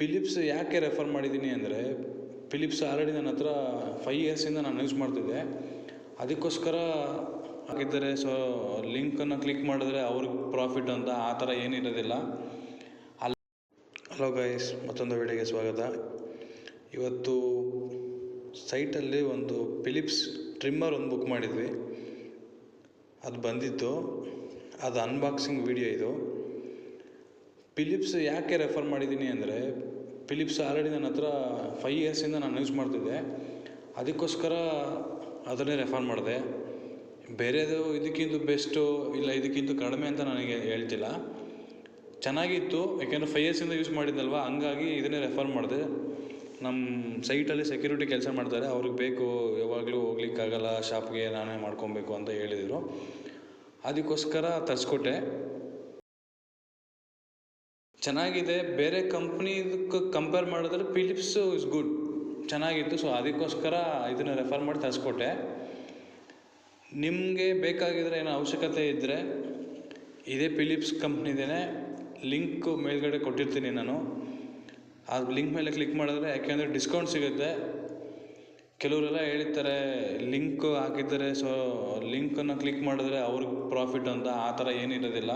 Philips ಯಾಕೆ refer ಮಾಡಿದ್ದೀನಿ ಅಂದರೆ, ಫಿಲಿಪ್ಸ್ ಆಲ್ರೆಡಿ ನನ್ನ ಹತ್ರ 5 ಇಯರ್ಸಿಂದ ನಾನು ಯೂಸ್ ಮಾಡ್ತಿದ್ದೆ. ಅದಕ್ಕೋಸ್ಕರ ಹಾಕಿದ್ದಾರೆ. ಸೊ ಲಿಂಕನ್ನು ಕ್ಲಿಕ್ ಮಾಡಿದ್ರೆ ಅವ್ರಿಗೆ ಪ್ರಾಫಿಟ್ ಅಂತ ಆ ಥರ ಏನಿರೋದಿಲ್ಲ. ಹಲೋ ಗೈಸ್, ಮತ್ತೊಂದು ವಿಡಿಯೋಗೆ ಸ್ವಾಗತ. ಇವತ್ತು ಸೈಟಲ್ಲಿ ಒಂದು ಫಿಲಿಪ್ಸ್ ಟ್ರಿಮ್ಮರ್ ಒಂದು ಬುಕ್ ಮಾಡಿದ್ವಿ. ಅದು ಬಂದಿತ್ತು, ಅದು ಅನ್ಬಾಕ್ಸಿಂಗ್ ವಿಡಿಯೋ ಇದು. ಫಿಲಿಪ್ಸ್ ಯಾಕೆ ರೆಫರ್ ಮಾಡಿದ್ದೀನಿ ಅಂದರೆ, ಫಿಲಿಪ್ಸ್ ಆಲ್ರೆಡಿ ನನ್ನ ಹತ್ರ 5 ಇಯರ್ಸಿಂದ ನಾನು ಯೂಸ್ ಮಾಡ್ತಿದ್ದೆ. ಅದಕ್ಕೋಸ್ಕರ ಅದನ್ನೇ ರೆಫರ್ ಮಾಡಿದೆ. ಬೇರೆದು ಇದಕ್ಕಿಂತ ಬೆಸ್ಟು ಇಲ್ಲ ಇದಕ್ಕಿಂತ ಕಡಿಮೆ ಅಂತ ನನಗೆ ಹೇಳ್ತಿಲ್ಲ. ಚೆನ್ನಾಗಿತ್ತು, ಯಾಕೆಂದರೆ 5 ಇಯರ್ಸಿಂದ ಯೂಸ್ ಮಾಡಿದ್ದಲ್ವ, ಹಂಗಾಗಿ ಇದನ್ನೇ ರೆಫರ್ ಮಾಡಿದೆ. ನಮ್ಮ ಸೈಟಲ್ಲಿ ಸೆಕ್ಯೂರಿಟಿ ಕೆಲಸ ಮಾಡ್ತಾರೆ, ಅವ್ರಿಗೆ ಬೇಕು, ಯಾವಾಗಲೂ ಹೋಗ್ಲಿಕ್ಕಾಗಲ್ಲ ಶಾಪ್ಗೆ, ನಾನೇ ಮಾಡ್ಕೊಬೇಕು ಅಂತ ಹೇಳಿದರು. ಅದಕ್ಕೋಸ್ಕರ ತರಿಸ್ಕೊಟ್ಟೆ. ಚೆನ್ನಾಗಿದೆ. ಬೇರೆ ಕಂಪ್ನಿದಕ್ಕೆ ಕಂಪೇರ್ ಮಾಡಿದ್ರೆ ಫಿಲಿಪ್ಸು ಇಸ್ ಗುಡ್, ಚೆನ್ನಾಗಿತ್ತು. ಸೊ ಅದಕ್ಕೋಸ್ಕರ ಇದನ್ನು ರೆಫರ್ ಮಾಡಿ ತರಿಸ್ಕೊಟ್ಟೆ. ನಿಮಗೆ ಬೇಕಾಗಿದ್ರೆ ಏನೋ ಅವಶ್ಯಕತೆ ಇದ್ದರೆ ಇದೇ ಫಿಲಿಪ್ಸ್ ಕಂಪ್ನಿದೇ ಲಿಂಕ್ ಮೇಲ್ಗಡೆ ಕೊಟ್ಟಿರ್ತೀನಿ ನಾನು. ಆ ಲಿಂಕ್ ಮೇಲೆ ಕ್ಲಿಕ್ ಮಾಡಿದ್ರೆ, ಯಾಕೆಂದರೆ ಡಿಸ್ಕೌಂಟ್ ಸಿಗುತ್ತೆ. ಕೆಲವರೆಲ್ಲ ಹೇಳ್ತಾರೆ ಲಿಂಕ್ ಹಾಕಿದ್ದಾರೆ, ಸೊ ಲಿಂಕನ್ನು ಕ್ಲಿಕ್ ಮಾಡಿದ್ರೆ ಅವ್ರಿಗೆ ಪ್ರಾಫಿಟ್ ಅಂತ. ಆ ಥರ ಏನಿರೋದಿಲ್ಲ.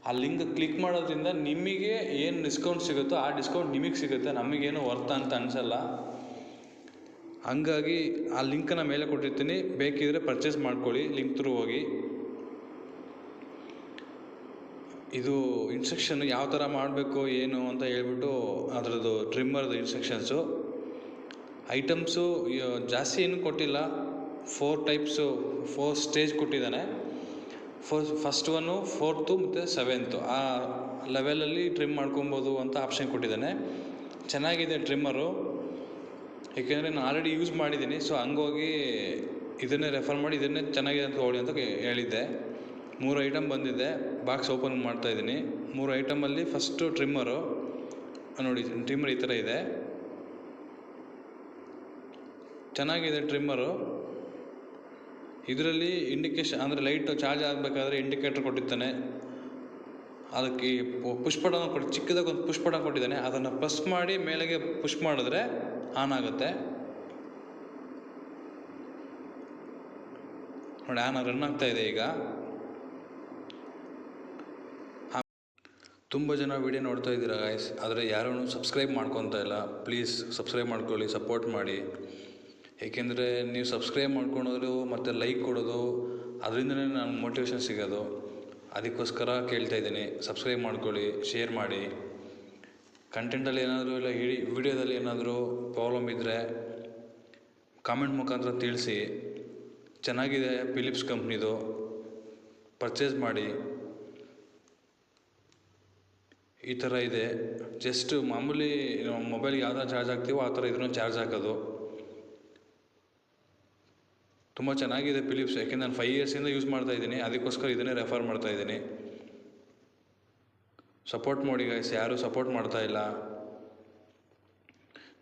ಆ ಲಿಂಕ್ ಕ್ಲಿಕ್ ಮಾಡೋದ್ರಿಂದ ನಿಮಗೆ ಏನು ಡಿಸ್ಕೌಂಟ್ ಸಿಗುತ್ತೋ ಆ ಡಿಸ್ಕೌಂಟ್ ನಿಮಗೆ ಸಿಗುತ್ತೆ, ನಮಗೇನು ವರ್ತ್ ಅಂತ ಅನಿಸಲ್ಲ. ಹಂಗಾಗಿ ಆ ಲಿಂಕನ್ನು ಮೇಲೆ ಕೊಟ್ಟಿರ್ತೀನಿ, ಬೇಕಿದ್ರೆ ಪರ್ಚೇಸ್ ಮಾಡ್ಕೊಳ್ಳಿ ಲಿಂಕ್ ಥ್ರೂ ಹೋಗಿ. ಇದು ಇನ್ಸ್ಟ್ರಕ್ಷನ್ ಯಾವ ಥರ ಮಾಡಬೇಕು ಏನು ಅಂತ ಹೇಳ್ಬಿಟ್ಟು ಅದರದ್ದು ಟ್ರಿಮ್ಮರ್ದು ಇನ್ಸ್ಟ್ರಕ್ಷನ್ಸು. ಐಟಮ್ಸು ಜಾಸ್ತಿ ಏನೂ ಕೊಟ್ಟಿಲ್ಲ. 4 ಟೈಪ್ಸು 4 ಸ್ಟೇಜ್ ಕೊಟ್ಟಿದ್ದಾನೆ. ಫಸ್ಟ್ 1, 4th ಮತ್ತು 7th ಆ ಲೆವೆಲಲ್ಲಿ ಟ್ರಿಮ್ ಮಾಡ್ಕೊಬೋದು ಅಂತ ಆಪ್ಷನ್ ಕೊಟ್ಟಿದ್ದಾನೆ. ಚೆನ್ನಾಗಿದೆ ಟ್ರಿಮ್ಮರು, ಏಕೆಂದರೆ ನಾನು ಆಲ್ರೆಡಿ ಯೂಸ್ ಮಾಡಿದ್ದೀನಿ. ಸೊ ಹಂಗೋಗಿ ಇದನ್ನೇ ರೆಫರ್ ಮಾಡಿ ಇದನ್ನೇ ಚೆನ್ನಾಗಿದೆ ಅಂತ ತೊಗೊಳ್ಳಿ ಅಂತ ಹೇಳಿದ್ದೆ. 3 ಐಟಮ್ ಬಂದಿದೆ. ಬಾಕ್ಸ್ ಓಪನ್ ಮಾಡ್ತಾಯಿದ್ದೀನಿ. 3 ಐಟಮಲ್ಲಿ ಫಸ್ಟು ಟ್ರಿಮ್ಮರು ನೋಡಿ. ಟ್ರಿಮ್ಮರ್ ಈ ಥರ ಇದೆ, ಚೆನ್ನಾಗಿದೆ ಟ್ರಿಮ್ಮರು. ಇದರಲ್ಲಿ ಇಂಡಿಕೇಶನ್ ಅಂದರೆ ಲೈಟ್ ಚಾರ್ಜ್ ಆಗಬೇಕಾದ್ರೆ ಇಂಡಿಕೇಟರ್ ಕೊಟ್ಟಿರ್ತಾನೆ. ಅದಕ್ಕೆ ಪುಷ್ ಬಟನ್ ಚಿಕ್ಕದಾಗಿ ಒಂದು ಪುಷ್ ಬಟನ್ ಕೊಟ್ಟಿದ್ದಾನೆ. ಅದನ್ನು ಪ್ರೆಸ್ ಮಾಡಿ ಮೇಲೆಗೆ ಪುಷ್ ಮಾಡಿದ್ರೆ ಆನ್ ಆಗುತ್ತೆ ನೋಡಿ. ಆನ್ ರನ್ ಆಗ್ತಾ ಇದೆ ಈಗ. ತುಂಬ ಜನ ವಿಡಿಯೋ ನೋಡ್ತಾ ಇದ್ದೀರಾ ಗಾಯ್ಸ್, ಆದರೆ ಯಾರೂ ಸಬ್ಸ್ಕ್ರೈಬ್ ಮಾಡ್ಕೊತಾ ಇಲ್ಲ. ಪ್ಲೀಸ್ ಸಬ್ಸ್ಕ್ರೈಬ್ ಮಾಡ್ಕೊಳ್ಳಿ, ಸಪೋರ್ಟ್ ಮಾಡಿ. ಏಕೆಂದರೆ ನೀವು ಸಬ್ಸ್ಕ್ರೈಬ್ ಮಾಡ್ಕೊಳೋದು ಮತ್ತು ಲೈಕ್ ಕೊಡೋದು, ಅದರಿಂದನೇ ನನಗೆ ಮೋಟಿವೇಶನ್ ಸಿಗೋದು. ಅದಕ್ಕೋಸ್ಕರ ಕೇಳ್ತಾ ಇದ್ದೀನಿ, ಸಬ್ಸ್ಕ್ರೈಬ್ ಮಾಡ್ಕೊಳ್ಳಿ, ಶೇರ್ ಮಾಡಿ. ಕಂಟೆಂಟಲ್ಲಿ ಏನಾದರೂ ಇಲ್ಲ ವಿಡಿಯೋದಲ್ಲಿ ಏನಾದರೂ ಪ್ರಾಬ್ಲಮ್ ಇದ್ದರೆ ಕಾಮೆಂಟ್ ಮುಖಾಂತರ ತಿಳಿಸಿ. ಚೆನ್ನಾಗಿದೆ ಫಿಲಿಪ್ಸ್ ಕಂಪ್ನಿದು, ಪರ್ಚೇಸ್ ಮಾಡಿ. ಈ ಥರ ಇದೆ. ಜಸ್ಟ್ ಮಾಮೂಲಿ ಮೊಬೈಲ್ಗೆ ಯಾವ ಥರ ಚಾರ್ಜ್ ಹಾಕ್ತೀವೋ ಆ ಥರ ಇದನ್ನು ಚಾರ್ಜ್ ಹಾಕೋದು. ತುಂಬ ಚೆನ್ನಾಗಿದೆ ಫಿಲಿಪ್ಸ್, ಯಾಕೆಂದರೆ ನಾನು 5 ಇಯರ್ಸಿಂದ ಯೂಸ್ ಮಾಡ್ತಾ ಇದ್ದೀನಿ. ಅದಕ್ಕೋಸ್ಕರ ಇದನ್ನೇ ರೆಫರ್ ಮಾಡ್ತಾ ಇದ್ದೀನಿ. ಸಪೋರ್ಟ್ ಮಾಡಿ ಗೈಸ್, ಯಾರೂ ಸಪೋರ್ಟ್ ಮಾಡ್ತಾ ಇಲ್ಲ.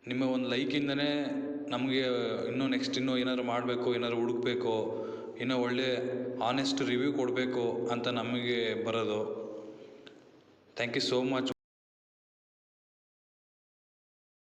ನಿಮ್ಮ ಒಂದು ಲೈಕಿಂದನೇ ನಮಗೆ ಇನ್ನೂ ಏನಾದರೂ ಮಾಡಬೇಕು, ಏನಾದರೂ ಹುಡುಕಬೇಕು, ಇನ್ನೂ ಒಳ್ಳೆ ಆನೆಸ್ಟ್ ರಿವ್ಯೂ ಕೊಡಬೇಕು ಅಂತ ನಮಗೆ ಬರೋದು. Thank you so much.